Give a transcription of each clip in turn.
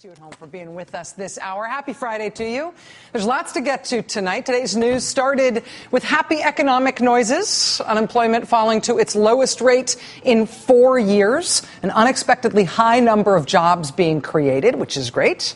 Thanks to you at home for being with us this hour. Happy Friday to you. There's lots to get to tonight. Today's news started with happy economic noises. Unemployment falling to its lowest rate in 4 years. An unexpectedly high number of jobs being created, which is great.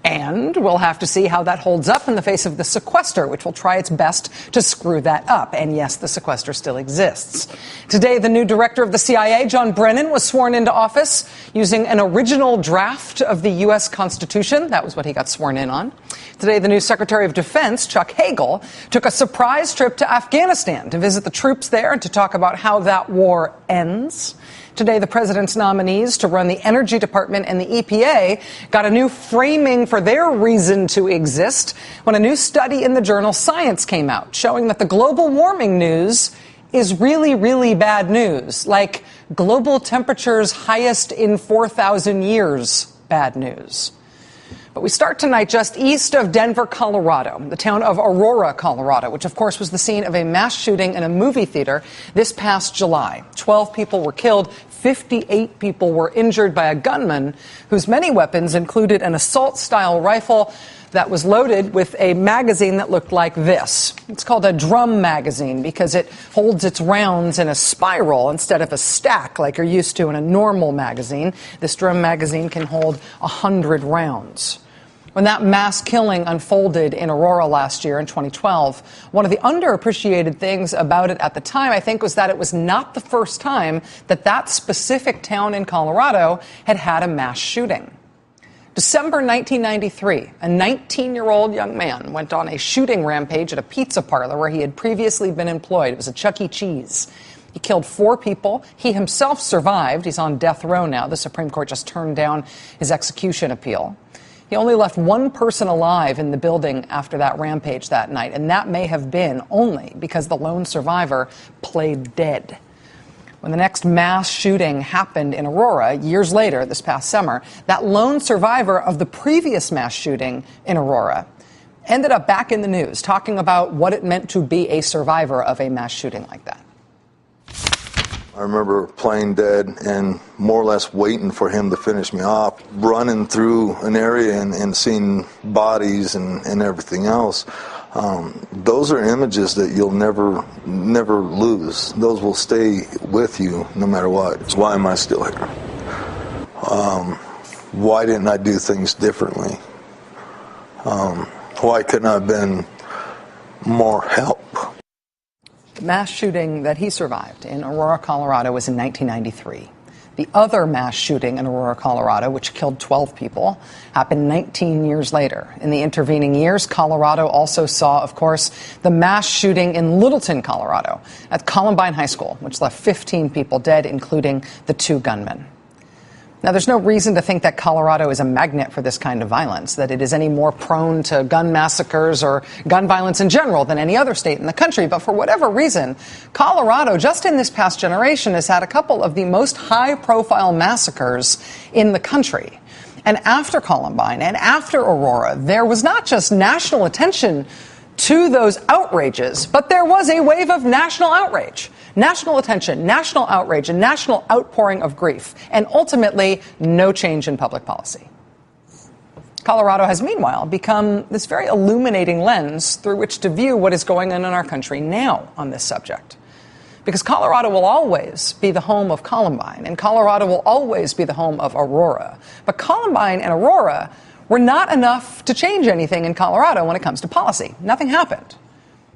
And we'll have to see how that holds up in the face of the sequester, which will try its best to screw that up. And yes, the sequester still exists. Today, the new director of the CIA, John Brennan, was sworn into office using an original draft of the U.S. Constitution. That was what he got sworn in on. Today, the new Secretary of Defense, Chuck Hagel, took a surprise trip to Afghanistan to visit the troops there and to talk about how that war ends. Today, the president's nominees to run the Energy Department and the EPA got a new framing for their reason to exist when a new study in the journal Science came out showing that the global warming news is really, really bad news, like global temperatures highest in 4,000 years bad news. But we start tonight just east of Denver, Colorado, the town of Aurora, Colorado, which, of course, was the scene of a mass shooting in a movie theater this past July. 12 people were killed. 58 people were injured by a gunman whose many weapons included an assault-style rifle that was loaded with a magazine that looked like this. It's called a drum magazine because it holds its rounds in a spiral instead of a stack like you're used to in a normal magazine. This drum magazine can hold 100 rounds. When that mass killing unfolded in Aurora last year in 2012, one of the underappreciated things about it at the time, I think, was that it was not the first time that that specific town in Colorado had had a mass shooting. December 1993, a 19-year-old young man went on a shooting rampage at a pizza parlor where he had previously been employed. It was a Chuck E. Cheese. He killed 4 people. He himself survived. He's on death row now. The Supreme Court just turned down his execution appeal. He only left one person alive in the building after that rampage that night, and that may have been only because the lone survivor played dead. When the next mass shooting happened in Aurora years later, this past summer, that lone survivor of the previous mass shooting in Aurora ended up back in the news talking about what it meant to be a survivor of a mass shooting like that. I remember playing dead and more or less waiting for him to finish me off, running through an area and seeing bodies and everything else. Those are images that you'll never lose. Those will stay with you no matter what. Why am I still here? Why didn't I do things differently? Why couldn't I have been more help? The mass shooting that he survived in Aurora, Colorado was in 1993. The other mass shooting in Aurora, Colorado, which killed 12 people, happened 19 years later. In the intervening years, Colorado also saw, of course, the mass shooting in Littleton, Colorado, at Columbine High School, which left 15 people dead, including the 2 gunmen. Now, there's no reason to think that Colorado is a magnet for this kind of violence, that it is any more prone to gun massacres or gun violence in general than any other state in the country. But for whatever reason, Colorado, just in this past generation, has had a couple of the most high-profile massacres in the country. And after Columbine and after Aurora, there was not just national attention to those outrages, but there was a wave of national outrage. National attention, national outrage, and national outpouring of grief, and ultimately no change in public policy. Colorado has meanwhile become this very illuminating lens through which to view what is going on in our country now on this subject. Because Colorado will always be the home of Columbine, and Colorado will always be the home of Aurora. But Columbine and Aurora were not enough to change anything in Colorado when it comes to policy. Nothing happened.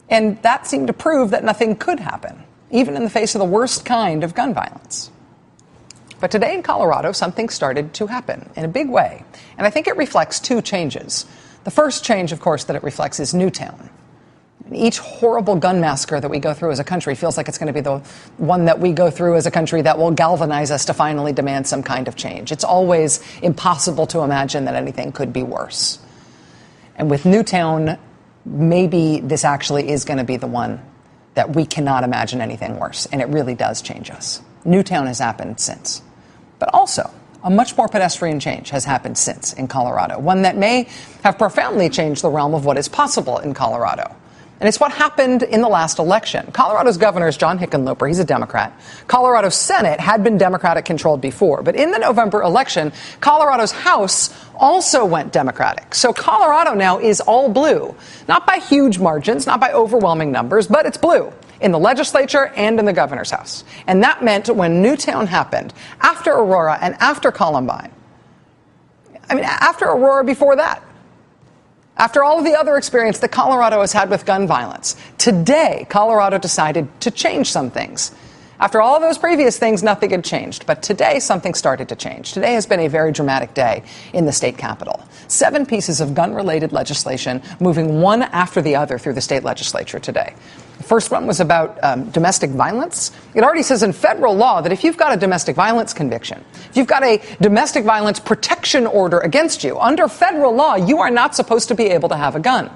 And that seemed to prove that nothing could happen, even in the face of the worst kind of gun violence. But today in Colorado, something started to happen in a big way. And I think it reflects 2 changes. The first change, of course, that it reflects is Newtown. Each horrible gun massacre that we go through as a country feels like it's going to be the one that we go through as a country that will galvanize us to finally demand some kind of change. It's always impossible to imagine that anything could be worse. And with Newtown, maybe this actually is going to be the one that we cannot imagine anything worse, and it really does change us. Newtown has happened since. But also, a much more pedestrian change has happened since in Colorado, one that may have profoundly changed the realm of what is possible in Colorado. And it's what happened in the last election. Colorado's governor is John Hickenlooper. He's a Democrat. Colorado's Senate had been Democratic controlled before. But in the November election, Colorado's House also went Democratic. So Colorado now is all blue. Not by huge margins, not by overwhelming numbers, but it's blue in the legislature and in the governor's house. And that meant when Newtown happened, after Aurora and after Columbine, after Aurora before that, after all of the other experience that Colorado has had with gun violence, today Colorado decided to change some things. After all of those previous things, nothing had changed. But today, something started to change. Today has been a very dramatic day in the state capitol. 7 pieces of gun-related legislation moving one after the other through the state legislature today. The first one was about domestic violence. It already says in federal law that if you've got a domestic violence conviction, if you've got a domestic violence protection order against you, under federal law, you are not supposed to be able to have a gun.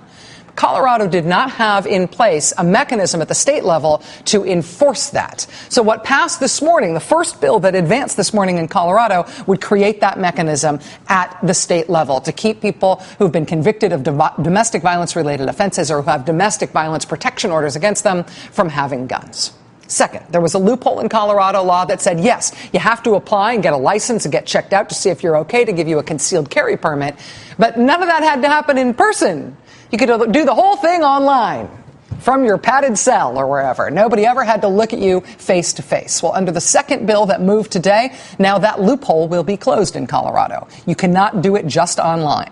Colorado did not have in place a mechanism at the state level to enforce that. So what passed this morning, the first bill that advanced this morning in Colorado, would create that mechanism at the state level to keep people who've been convicted of domestic violence-related offenses or who have domestic violence protection orders against them from having guns. Second, there was a loophole in Colorado law that said, yes, you have to apply and get a license and get checked out to see if you're okay to give you a concealed carry permit. But none of that had to happen in person. You could do the whole thing online from your padded cell or wherever. Nobody ever had to look at you face to face. Well, under the second bill that moved today, now that loophole will be closed in Colorado. You cannot do it just online.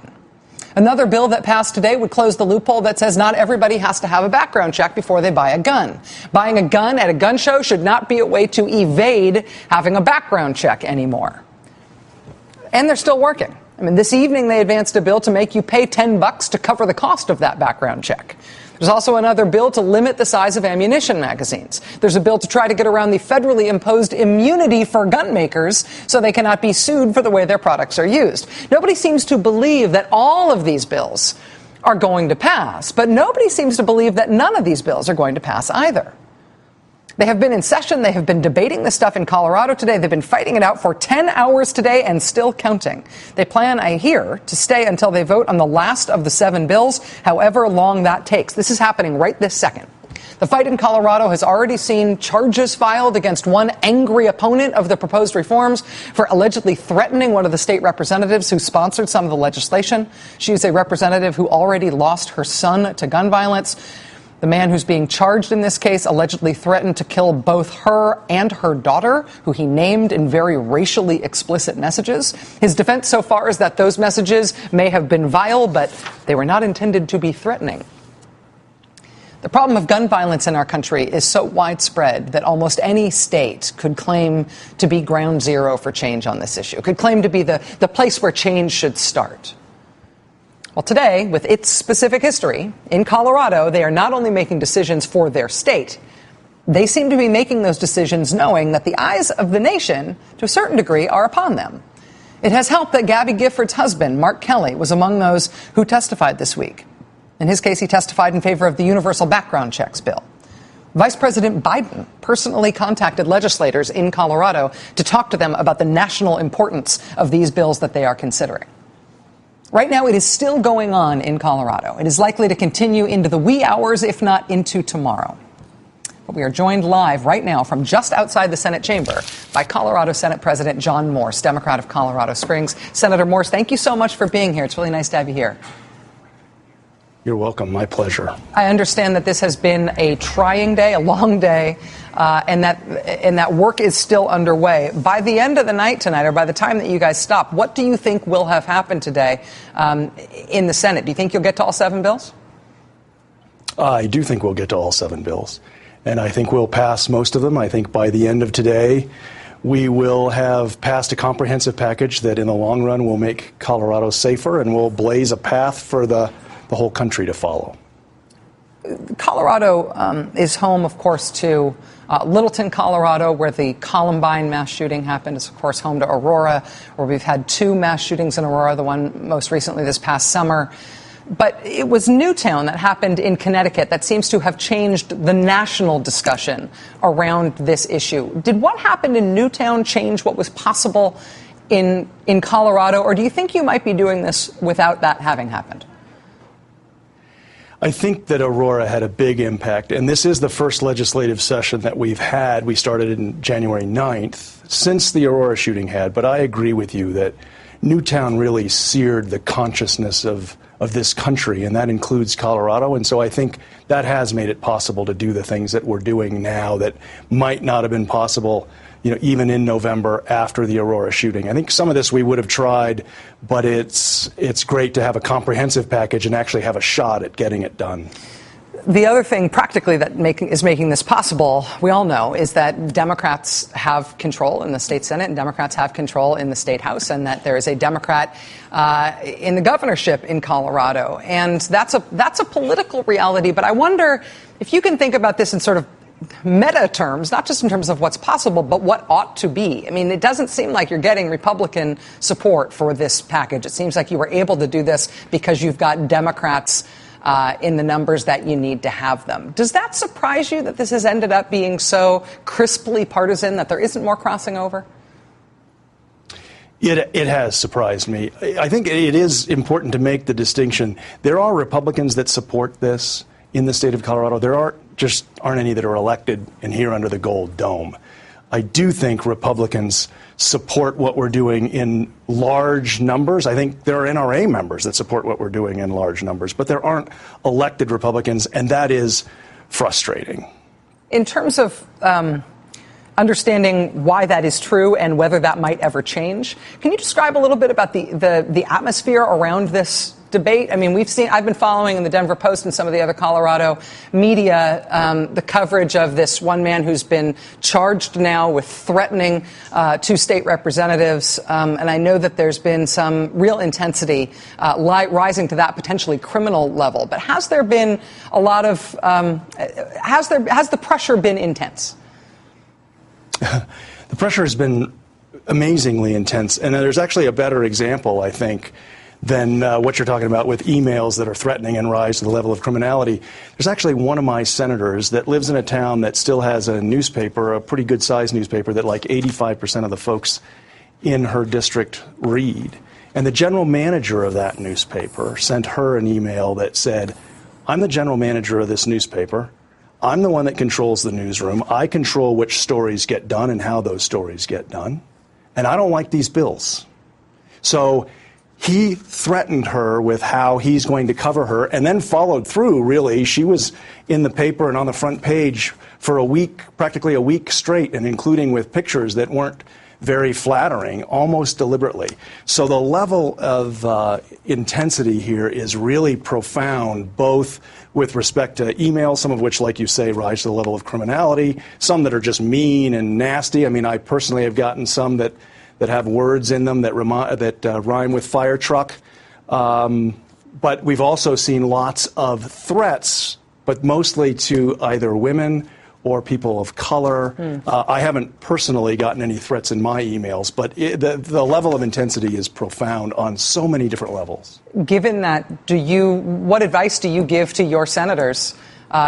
Another bill that passed today would close the loophole that says not everybody has to have a background check before they buy a gun. Buying a gun at a gun show should not be a way to evade having a background check anymore. And they're still working. This evening they advanced a bill to make you pay $10 to cover the cost of that background check. There's also another bill to limit the size of ammunition magazines. There's a bill to try to get around the federally imposed immunity for gun makers so they cannot be sued for the way their products are used. Nobody seems to believe that all of these bills are going to pass, but nobody seems to believe that none of these bills are going to pass either. They have been in session. They have been debating this stuff in Colorado today. They've been fighting it out for 10 hours today and still counting. They plan, I hear, to stay until they vote on the last of the 7 bills, however long that takes. This is happening right this second. The fight in Colorado has already seen charges filed against one angry opponent of the proposed reforms for allegedly threatening one of the state representatives who sponsored some of the legislation. She is a representative who already lost her son to gun violence. The man who's being charged in this case allegedly threatened to kill both her and her daughter, who he named in very racially explicit messages. His defense so far is that those messages may have been vile, but they were not intended to be threatening. The problem of gun violence in our country is so widespread that almost any state could claim to be ground zero for change on this issue, could claim to be the place where change should start. Well, today, with its specific history, in Colorado, they are not only making decisions for their state, they seem to be making those decisions knowing that the eyes of the nation, to a certain degree, are upon them. It has helped that Gabby Gifford's husband, Mark Kelly, was among those who testified this week. In his case, he testified in favor of the universal background checks bill. Vice President Biden personally contacted legislators in Colorado to talk to them about the national importance of these bills that they are considering. Right now, it is still going on in Colorado. It is likely to continue into the wee hours, if not into tomorrow. But we are joined live right now from just outside the Senate chamber by Colorado Senate President John Morse, Democrat of Colorado Springs. Senator Morse, thank you so much for being here. It's really nice to have you here. You're welcome. My pleasure. I understand that this has been a trying day, a long day, and that work is still underway. By the end of the night tonight, or by the time that you guys stop, what do you think will have happened today in the Senate? Do you think you'll get to all 7 bills? I do think we'll get to all 7 bills, and I think we'll pass most of them. I think by the end of today, we will have passed a comprehensive package that in the long run will make Colorado safer and will blaze a path for the whole country to follow. Colorado is home, of course, to Littleton, Colorado, where the Columbine mass shooting happened. It's, of course, home to Aurora, where we've had 2 mass shootings in Aurora, the one most recently this past summer. But it was Newtown that happened in Connecticut that seems to have changed the national discussion around this issue. Did what happened in Newtown change what was possible in Colorado, or do you think you might be doing this without that having happened? I think that Aurora had a big impact, and this is the first legislative session that we've had. We started in January 9th, since the Aurora shooting had, but I agree with you that Newtown really seared the consciousness of this country, and that includes Colorado, and so I think that has made it possible to do the things that we're doing now that might not have been possible, even in November after the Aurora shooting. I think some of this we would have tried, but it's great to have a comprehensive package and actually have a shot at getting it done. The other thing practically that is making this possible, we all know, is that Democrats have control in the state Senate and Democrats have control in the state House, and that there is a Democrat in the governorship in Colorado. And that's a political reality. But I wonder if you can think about this in sort of meta terms, not just in terms of what's possible, but what ought to be. I mean, it doesn't seem like you're getting Republican support for this package. It seems like you were able to do this because you've got Democrats in the numbers that you need to have them. Does that surprise you that this has ended up being so crisply partisan, that there isn't more crossing over? It has surprised me. I think it is important to make the distinction. There are Republicans that support this in the state of Colorado. There aren't any that are elected and here under the gold dome. I do think Republicans support what we're doing in large numbers. I think there are NRA members that support what we're doing in large numbers, but there aren't elected Republicans, and that is frustrating. In terms of understanding why that is true and whether that might ever change, can you describe a little bit about the atmosphere around this debate? I mean, I've been following in the Denver Post and some of the other Colorado media the coverage of this one man who's been charged now with threatening two state representatives. And I know that there's been some real intensity rising to that potentially criminal level. But has there been a lot of has the pressure been intense? The pressure has been amazingly intense. And there's actually a better example, I think, than what you're talking about with emails that are threatening and rise to the level of criminality. There's actually one of my senators that lives in a town that still has a newspaper, a pretty good-sized newspaper, that like 85% of the folks in her district read. And the general manager of that newspaper sent her an email that said, "I'm the general manager of this newspaper. I'm the one that controls the newsroom. I control which stories get done and how those stories get done. And I don't like these bills." So he threatened her with how he's going to cover her, and then followed through, really. She was in the paper and on the front page for a week, practically a week straight, and including with pictures that weren't very flattering, almost deliberately. So the level of intensity here is really profound, both with respect to emails, some of which, like you say, rise to the level of criminality, some that are just mean and nasty. I mean, I personally have gotten some that have words in them that rhyme with fire truck. But we've also seen lots of threats, but mostly to either women or people of color. I haven't personally gotten any threats in my emails, but the level of intensity is profound on so many different levels. Given that, what advice do you give to your senators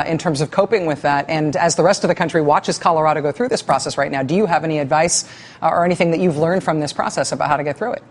in terms of coping with that? And as the rest of the country watches Colorado go through this process right now, do you have any advice or anything that you've learned from this process about how to get through it?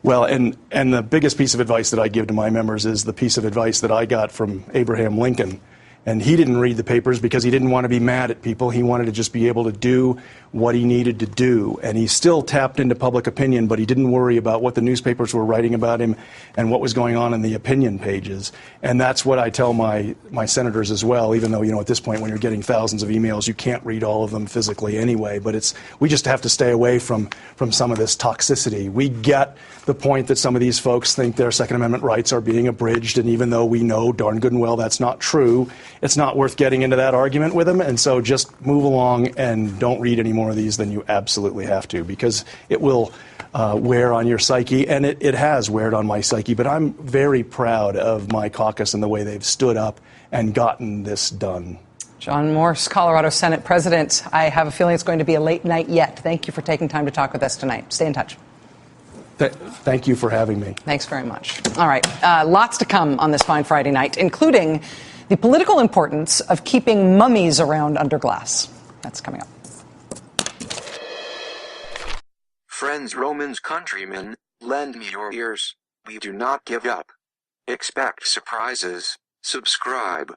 Well, and the biggest piece of advice that I give to my members is the piece of advice that I got from Abraham Lincoln. And he didn't read the papers because he didn't want to be mad at people. He wanted to just be able to do what he needed to do. And he still tapped into public opinion, but he didn't worry about what the newspapers were writing about him and what was going on in the opinion pages. And that's what I tell my senators as well, even though, at this point when you're getting thousands of emails, you can't read all of them physically anyway. But we just have to stay away from some of this toxicity. We get the point that some of these folks think their Second Amendment rights are being abridged. And even though we know darn good and well that's not true, it's not worth getting into that argument with them. And so just move along and don't read any more of these than you absolutely have to, because it will wear on your psyche, and it has weared on my psyche. But I'm very proud of my caucus and the way they've stood up and gotten this done. John Morse, Colorado Senate President. I have a feeling it's going to be a late night yet. Thank you for taking time to talk with us tonight. Stay in touch. Thank you for having me. Thanks very much. All right. Lots to come on this fine Friday night, including the political importance of keeping mummies around under glass. That's coming up. Friends, Romans, countrymen, lend me your ears. We do not give up. Expect surprises. Subscribe.